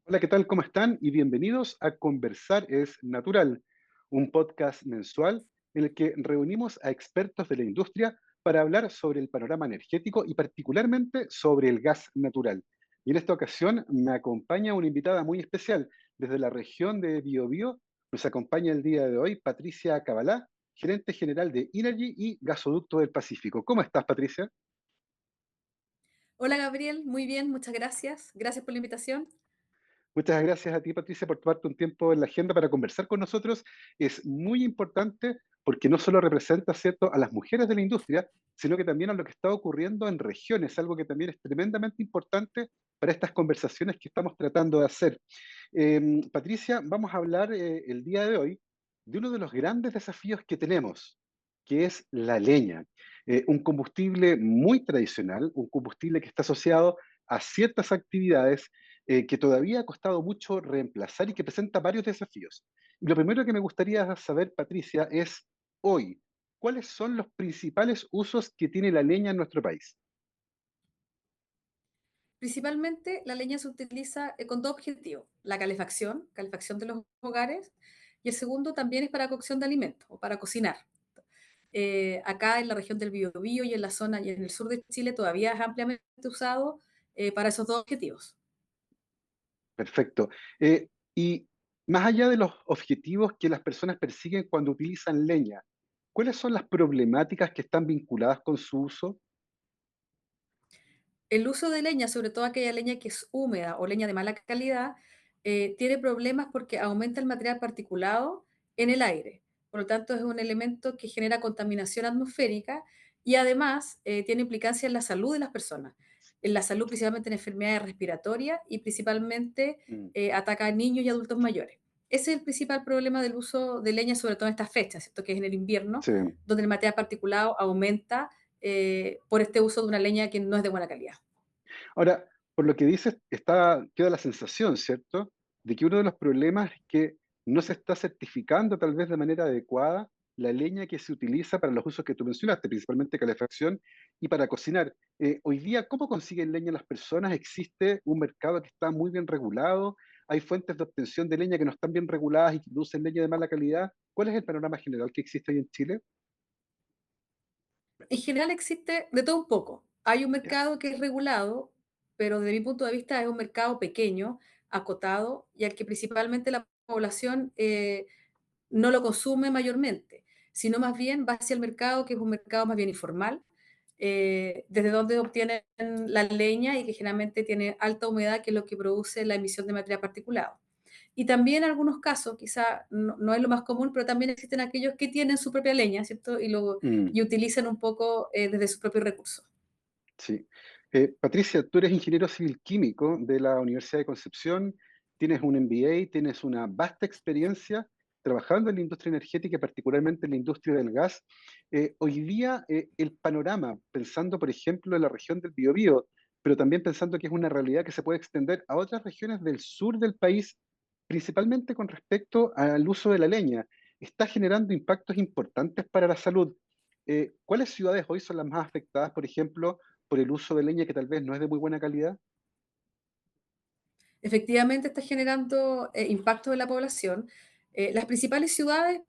Hola, ¿qué tal? ¿Cómo están? Y bienvenidos a Conversar es Natural, un podcast mensual en el que reunimos a expertos de la industria para hablar sobre el panorama energético y particularmente sobre el gas natural. Y en esta ocasión me acompaña una invitada muy especial desde la región de Biobío. Nos acompaña el día de hoy Patricia Cabalá, gerente general de Energy y Gasoducto del Pacífico. ¿Cómo estás, Patricia? Hola Gabriel, muy bien, muchas gracias. Gracias por la invitación. Muchas gracias a ti, Patricia, por tomarte un tiempo en la agenda para conversar con nosotros. Es muy importante porque no solo representa, ¿cierto?, a las mujeres de la industria, sino que también a lo que está ocurriendo en regiones, algo que también es tremendamente importante para estas conversaciones que estamos tratando de hacer. Patricia, vamos a hablar el día de hoy de uno de los grandes desafíos que tenemos, que es la leña. Un combustible muy tradicional, un combustible que está asociado a ciertas actividades que todavía ha costado mucho reemplazar y que presenta varios desafíos. Y lo primero que me gustaría saber, Patricia, es hoy, ¿cuáles son los principales usos que tiene la leña en nuestro país? Principalmente la leña se utiliza con dos objetivos, la calefacción de los hogares, y el segundo también es para cocción de alimentos o para cocinar. Acá en la región del Biobío y en la zona y en el sur de Chile todavía es ampliamente usado para esos dos objetivos. Perfecto. Y más allá de los objetivos que las personas persiguen cuando utilizan leña, ¿cuáles son las problemáticas que están vinculadas con su uso? El uso de leña, sobre todo aquella leña que es húmeda o leña de mala calidad, tiene problemas porque aumenta el material particulado en el aire. Por lo tanto, es un elemento que genera contaminación atmosférica y además tiene implicancia en la salud de las personas. En la salud, principalmente en enfermedades respiratorias y principalmente Mm, ataca a niños y adultos mayores. Ese es el principal problema del uso de leña, sobre todo en estas fechas, ¿cierto? Que es en el invierno, sí. donde el material particulado aumenta por este uso de una leña que no es de buena calidad. Ahora, por lo que dices, queda la sensación, ¿cierto?, de que uno de los problemas es que no se está certificando tal vez de manera adecuada la leña que se utiliza para los usos que tú mencionaste, principalmente calefacción y para cocinar. Hoy día, ¿cómo consiguen leña las personas? ¿Existe un mercado que está muy bien regulado? ¿Hay fuentes de obtención de leña que no están bien reguladas y que producen leña de mala calidad? ¿Cuál es el panorama general que existe hoy en Chile? En general existe de todo un poco. Hay un Ya. mercado que es regulado, pero desde mi punto de vista es un mercado pequeño, acotado, y al que principalmente la población no lo consume mayormente, sino más bien va hacia el mercado, que es un mercado más bien informal, desde donde obtienen la leña y que generalmente tiene alta humedad, que es lo que produce la emisión de material particulado. Y también en algunos casos, quizá no es lo más común, pero también existen aquellos que tienen su propia leña, ¿cierto? Mm. Y utilizan un poco desde sus propios recursos. Sí. Patricia, tú eres ingeniero civil químico de la Universidad de Concepción, tienes un MBA, tienes una vasta experiencia trabajando en la industria energética, particularmente en la industria del gas. Hoy día, el panorama, pensando, por ejemplo, en la región del Biobío, pero también pensando que es una realidad que se puede extender a otras regiones del sur del país, principalmente con respecto al uso de la leña, está generando impactos importantes para la salud. ¿Cuáles ciudades hoy son las más afectadas, por ejemplo, por el uso de leña que tal vez no es de muy buena calidad? Efectivamente está generando impacto en la población. Las principales ciudades,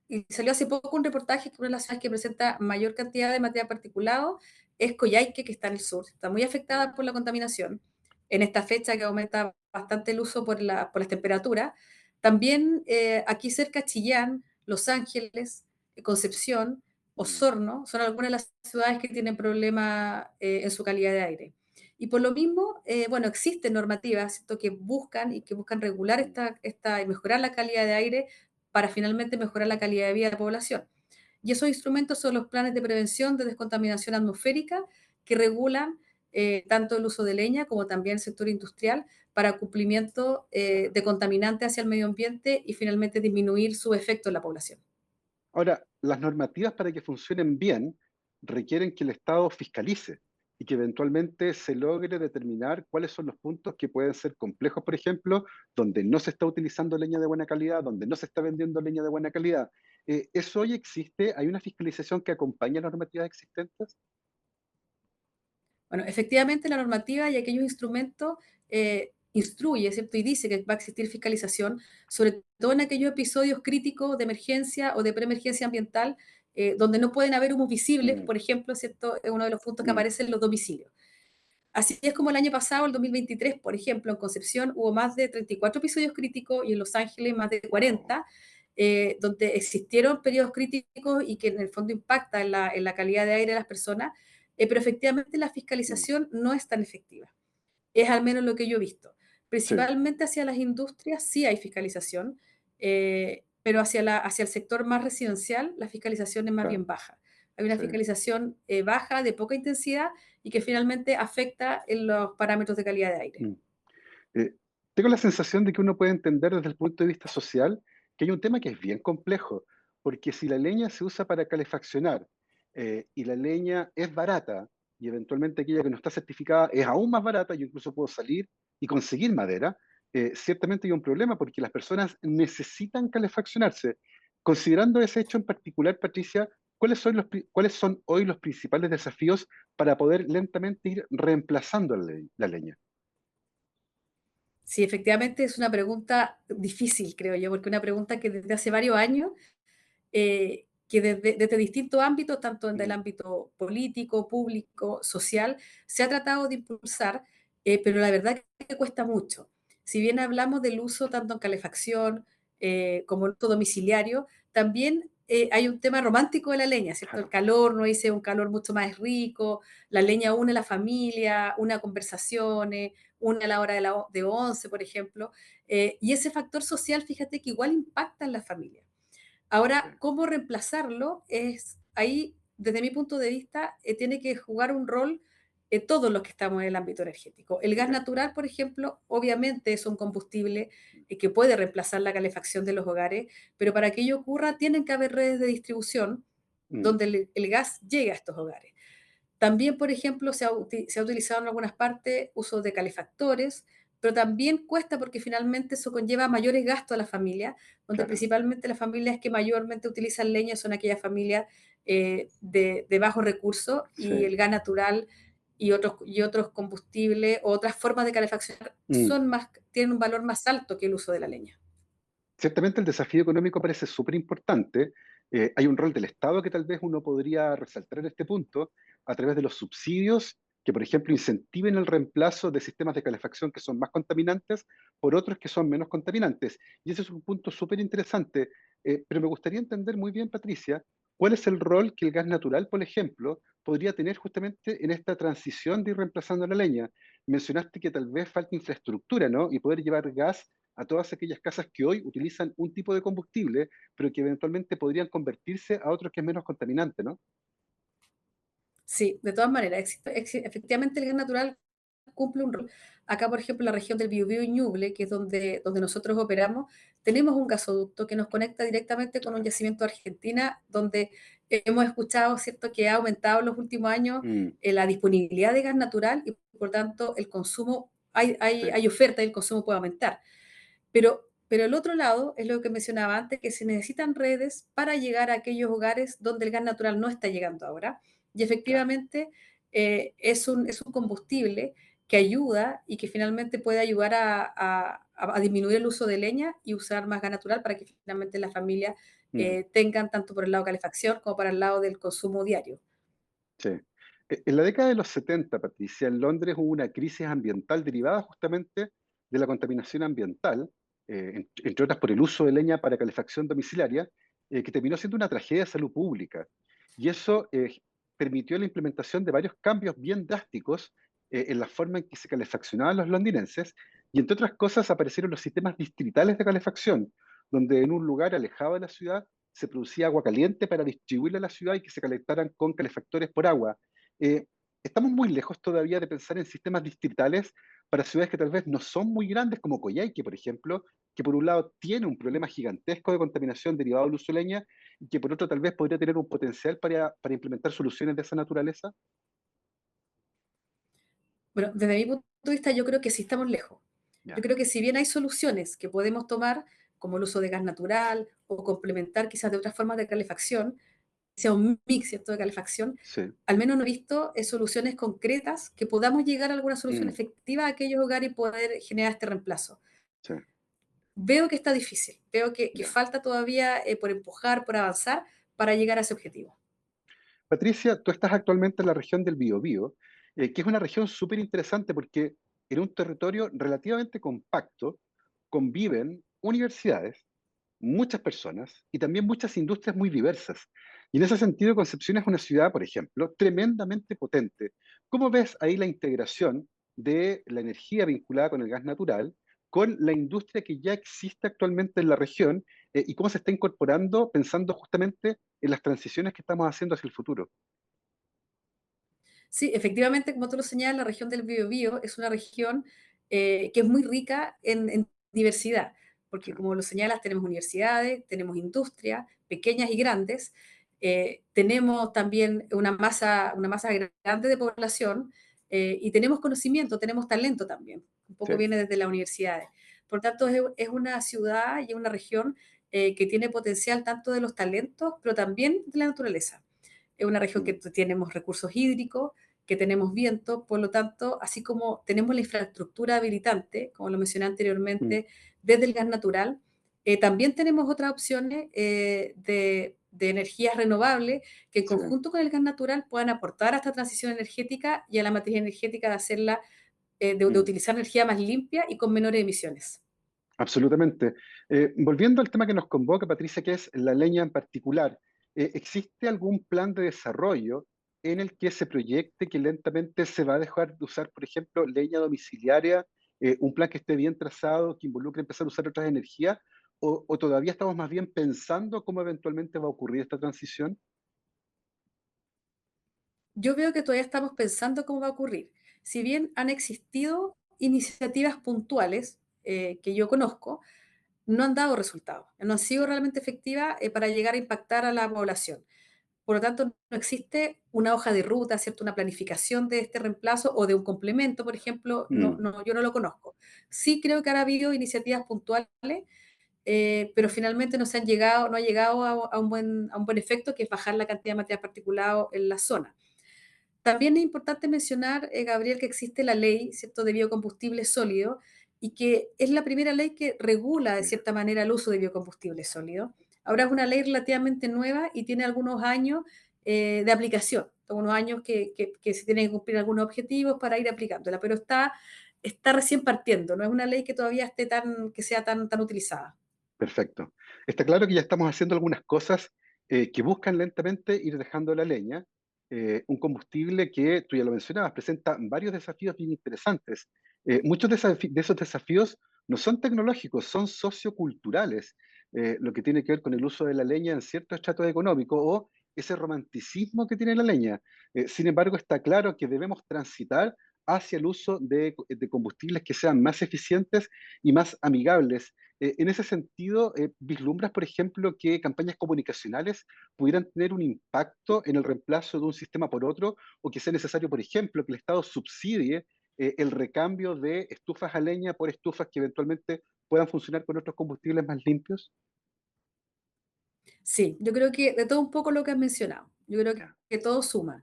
y salió hace poco un reportaje que una de las ciudades que presenta mayor cantidad de material particulado es Coyhaique, que está en el sur. Está muy afectada por la contaminación en esta fecha que aumenta bastante el uso por las temperaturas. También aquí cerca Chillán, Los Ángeles, Concepción, Mm, Osorno, son algunas de las ciudades que tienen problemas en su calidad de aire. Y por lo mismo, bueno, existen normativas, ¿cierto?, que buscan regular mm. y mejorar la calidad de aire para finalmente mejorar la calidad de vida de la población. Y esos instrumentos son los planes de prevención de descontaminación atmosférica que regulan tanto el uso de leña como también el sector industrial para cumplimiento de contaminantes hacia el medio ambiente y finalmente disminuir su efecto en la población. Ahora, las normativas para que funcionen bien requieren que el Estado fiscalice y que eventualmente se logre determinar cuáles son los puntos que pueden ser complejos, por ejemplo, donde no se está utilizando leña de buena calidad, donde no se está vendiendo leña de buena calidad. ¿Eso hoy existe? ¿Hay una fiscalización que acompaña las normativas existentes? Bueno, efectivamente la normativa y aquellos instrumentos instruye, ¿cierto? Y dice que va a existir fiscalización, sobre todo en aquellos episodios críticos de emergencia o de preemergencia ambiental, donde no pueden haber humos visibles, mm, por ejemplo, ¿cierto? Es uno de los puntos que mm, aparecen en los domicilios. Así es como el año pasado, el 2023, por ejemplo, en Concepción hubo más de 34 episodios críticos y en Los Ángeles más de wow, 40, donde existieron periodos críticos y que en el fondo impacta en la calidad de aire de las personas, pero efectivamente la mm, fiscalización no es tan efectiva. Es al menos lo que yo he visto. sí, Principalmente hacia las industrias sí hay fiscalización, pero hacia el sector más residencial la fiscalización es más claro, bien baja. Hay una sí. fiscalización baja, de poca intensidad y que finalmente afecta en los parámetros de calidad de aire. Mm. Eh, Tengo la sensación de que uno puede entender desde el punto de vista social que hay un tema que es bien complejo, porque si la leña se usa para calefaccionar y la leña es barata y eventualmente aquella que no está certificada es aún más barata, yo incluso puedo salir y conseguir madera, ciertamente hay un problema porque las personas necesitan calefaccionarse. Considerando ese hecho en particular, Patricia, ¿cuáles son hoy los principales desafíos para poder lentamente ir reemplazando la leña? Sí, efectivamente es una pregunta difícil, creo yo, porque una pregunta que desde hace varios años que desde distintos ámbitos, tanto en el Mm, ámbito político, público, social, se ha tratado de impulsar, pero la verdad que cuesta mucho. Si bien hablamos del uso tanto en calefacción como en uso domiciliario, también hay un tema romántico de la leña, ¿cierto? El claro. calor, no dice un calor mucho más rico, la leña une a la familia, une a conversaciones, une a la hora de 11, por ejemplo, y ese factor social, fíjate que igual impacta en la familia. Sí. Ahora, ¿cómo reemplazarlo? Es ahí, desde mi punto de vista, tiene que jugar un rol todos los que estamos en el ámbito energético. El gas Ok. natural, por ejemplo, obviamente es un combustible que puede reemplazar la calefacción de los hogares, pero para que ello ocurra tienen que haber redes de distribución Mm, donde el gas llegue a estos hogares. También, por ejemplo, se ha utilizado en algunas partes uso de calefactores, pero también cuesta porque finalmente eso conlleva mayores gastos a la familia, donde claro. principalmente las familias que mayormente utilizan leña son aquellas familias de bajos recursos y Sí. el gas natural y otros combustibles o otras formas de calefacción Mm. tienen un valor más alto que el uso de la leña. Ciertamente el desafío económico parece súper importante. Hay un rol del Estado que tal vez uno podría resaltar en este punto a través de los subsidios que, por ejemplo, incentiven el reemplazo de sistemas de calefacción que son más contaminantes por otros que son menos contaminantes. Y ese es un punto súper interesante. Pero me gustaría entender muy bien, Patricia, cuál es el rol que el gas natural, por ejemplo, podría tener justamente en esta transición de ir reemplazando la leña. Mencionaste que tal vez falta infraestructura, ¿no? Y poder llevar gas a todas aquellas casas que hoy utilizan un tipo de combustible, pero que eventualmente podrían convertirse a otro que es menos contaminante, ¿no? Sí, de todas maneras, efectivamente el gas natural cumple un rol. Acá, por ejemplo, en la región del Biobío y Ñuble, que es donde nosotros operamos, tenemos un gasoducto que nos conecta directamente con un yacimiento de Argentina, donde hemos escuchado, ¿cierto?, que ha aumentado en los últimos años Mm, la disponibilidad de gas natural y, por tanto, el consumo, sí, hay oferta y el consumo puede aumentar. Pero el otro lado es lo que mencionaba antes, que se necesitan redes para llegar a aquellos hogares donde el gas natural no está llegando ahora. Y claro. efectivamente es un combustible que ayuda y que finalmente puede ayudar a disminuir el uso de leña y usar más gas natural para que finalmente las familias Mm, tengan tanto por el lado de calefacción como para el lado del consumo diario. sí. En la década de los 70, Patricia, en Londres hubo una crisis ambiental derivada justamente de la contaminación ambiental, entre otras por el uso de leña para calefacción domiciliaria, que terminó siendo una tragedia de salud pública. Y eso permitió la implementación de varios cambios bien drásticos en la forma en que se calefaccionaban los londinenses, y entre otras cosas aparecieron los sistemas distritales de calefacción, donde en un lugar alejado de la ciudad se producía agua caliente para distribuirla a la ciudad y que se calentaran con calefactores por agua. Eh, Estamos muy lejos todavía de pensar en sistemas distritales para ciudades que tal vez no son muy grandes, como Coyhaique, por ejemplo, que por un lado tiene un problema gigantesco de contaminación derivado del uso de leña y que por otro tal vez podría tener un potencial para implementar soluciones de esa naturaleza. Bueno, desde mi punto de vista, yo creo que sí estamos lejos. Yo Ya, creo que si bien hay soluciones que podemos tomar, como el uso de gas natural o complementar quizás de otras formas de calefacción, sea un mix, ¿cierto?, de calefacción, sí, al menos no he visto soluciones concretas que podamos llegar a alguna solución mm, efectiva a aquellos hogares y poder generar este reemplazo. sí, Veo que está difícil, veo que ya. falta todavía por empujar, por avanzar para llegar a ese objetivo. Patricia, tú estás actualmente en la región del Biobío, que es una región súper interesante porque en un territorio relativamente compacto conviven universidades, muchas personas y también muchas industrias muy diversas. Y en ese sentido, Concepción es una ciudad, por ejemplo, tremendamente potente. ¿Cómo ves ahí la integración de la energía vinculada con el gas natural con la industria que ya existe actualmente en la región y cómo se está incorporando pensando justamente en las transiciones que estamos haciendo hacia el futuro? Sí, efectivamente, como tú lo señalas, la región del Biobío es una región que es muy rica en diversidad, Sí, porque como lo señalas, tenemos universidades, tenemos industrias, pequeñas y grandes, tenemos también una masa grande de población y tenemos conocimiento, tenemos talento también, un poco sí, viene desde las universidades. Por tanto, es una ciudad y una región que tiene potencial tanto de los talentos, pero también de la naturaleza. Es una región que mm, tenemos recursos hídricos, que tenemos viento, por lo tanto, así como tenemos la infraestructura habilitante, como lo mencioné mm, anteriormente, desde el gas natural, también tenemos otras opciones de energías renovables que en sí. conjunto con el gas natural puedan aportar a esta transición energética y a la matriz energética de hacerla, de Mm. utilizar energía más limpia y con menores emisiones. Absolutamente. Volviendo al tema que nos convoca, Patricia, que es la leña en particular, ¿existe algún plan de desarrollo en el que se proyecte que lentamente se va a dejar de usar, por ejemplo, leña domiciliaria, un plan que esté bien trazado, que involucre empezar a usar otras energías, o todavía estamos más bien pensando cómo eventualmente va a ocurrir esta transición? Yo veo que todavía estamos pensando cómo va a ocurrir. Si bien han existido iniciativas puntuales que yo conozco, no han dado resultados, no han sido Sí. realmente efectivas para llegar a impactar a la población. Por lo tanto, no existe una hoja de ruta, ¿cierto? Una planificación de este reemplazo o de un complemento, por ejemplo, Mm, yo no lo conozco. Sí creo que han habido iniciativas puntuales, pero finalmente no se han llegado, no ha llegado a un buen efecto, que es bajar la cantidad de material particulado en la zona. También es importante mencionar, Gabriel, que existe la ley, ¿cierto?, de biocombustibles sólidos y que es la primera ley que regula de mira, cierta manera el uso de biocombustibles sólidos. Ahora es una ley relativamente nueva y tiene algunos años de aplicación, algunos años que se tienen que cumplir algunos objetivos para ir aplicándola, pero está recién partiendo, no es una ley que todavía esté que sea tan utilizada. perfecto. Está claro que ya estamos haciendo algunas cosas que buscan lentamente ir dejando la leña, un combustible que, tú ya lo mencionabas, presenta varios desafíos bien interesantes. Muchos de esos desafíos no son tecnológicos, son socioculturales, lo que tiene que ver con el uso de la leña en ciertos estratos económicos o ese romanticismo que tiene la leña. Sin embargo, está claro que debemos transitar hacia el uso de combustibles que sean más eficientes y más amigables. En ese sentido, ¿vislumbras, por ejemplo, que campañas comunicacionales pudieran tener un impacto en el reemplazo de un sistema por otro, o que sea necesario, por ejemplo, que el Estado subsidie el recambio de estufas a leña por estufas que eventualmente puedan funcionar con otros combustibles más limpios? Sí, yo creo que de todo un poco lo que has mencionado. Yo creo Ya, que todo suma.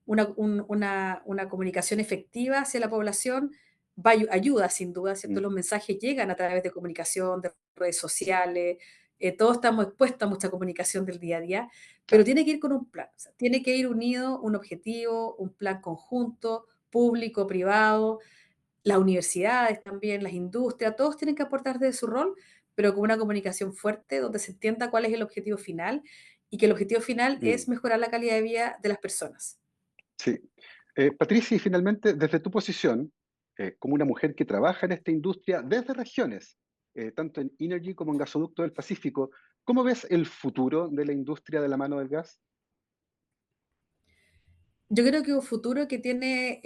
Una comunicación efectiva hacia la población ayuda, sin duda, ¿cierto? mm, Los mensajes llegan a través de comunicación, de redes sociales, todos estamos expuestos a mucha comunicación del día a día, pero claro. tiene que ir con un plan, o sea, tiene que ir unido un objetivo, un plan conjunto, público, privado, las universidades también, las industrias, todos tienen que aportar de su rol, pero con una comunicación fuerte donde se entienda cuál es el objetivo final y que el objetivo final Mm, es mejorar la calidad de vida de las personas. sí. Patricia, y finalmente, desde tu posición, como una mujer que trabaja en esta industria desde regiones, tanto en Energy como en Gasoducto del Pacífico, ¿cómo ves el futuro de la industria de la mano del gas? Yo creo que un futuro que tiene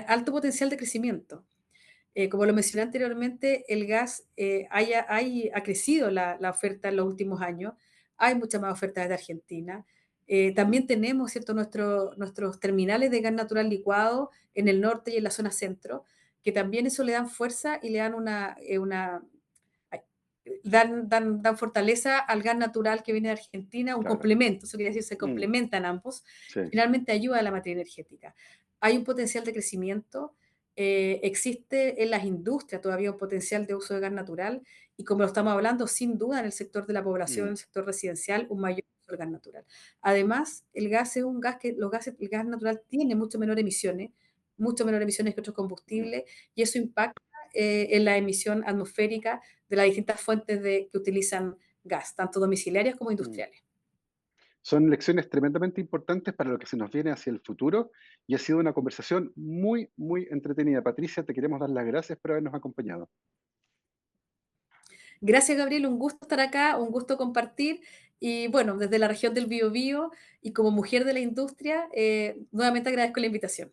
alto potencial de crecimiento. Como lo mencioné anteriormente, el gas ha crecido la oferta en los últimos años, hay mucha más oferta desde Argentina. Mm, También tenemos, ¿cierto?, nuestros terminales de gas natural licuado en el norte y en la zona centro, que también eso le dan fuerza y le dan dan fortaleza al gas natural que viene de Argentina, un Claro. complemento, eso quiere decir, se Mm, complementan ambos, sí. finalmente ayuda a la materia energética. Hay un potencial de crecimiento, existe en las industrias todavía un potencial de uso de gas natural y como lo estamos hablando, sin duda en el sector de la población, en Mm, el sector residencial, un mayor uso del gas natural. Además, el gas es un gas que el gas natural tiene mucho menor emisiones que otros mm, combustibles y eso impacta en la emisión atmosférica de las distintas fuentes que utilizan gas, tanto domiciliarias como mm. industriales. Son lecciones tremendamente importantes para lo que se nos viene hacia el futuro y ha sido una conversación muy, muy entretenida. Patricia, te queremos dar las gracias por habernos acompañado. Gracias, Gabriel, un gusto estar acá, un gusto compartir y bueno, desde la región del Biobío y como mujer de la industria, nuevamente agradezco la invitación.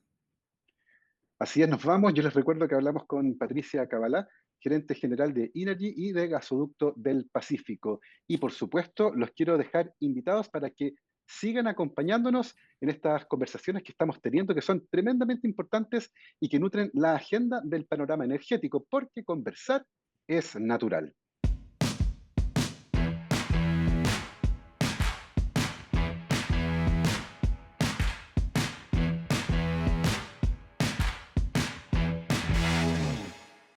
Así es, nos vamos. Yo les recuerdo que hablamos con Patricia Cabalá, gerente general de Energy y de Gasoducto del Pacífico. Y por supuesto, los quiero dejar invitados para que sigan acompañándonos en estas conversaciones que estamos teniendo, que son tremendamente importantes y que nutren la agenda del panorama energético, porque conversar es natural.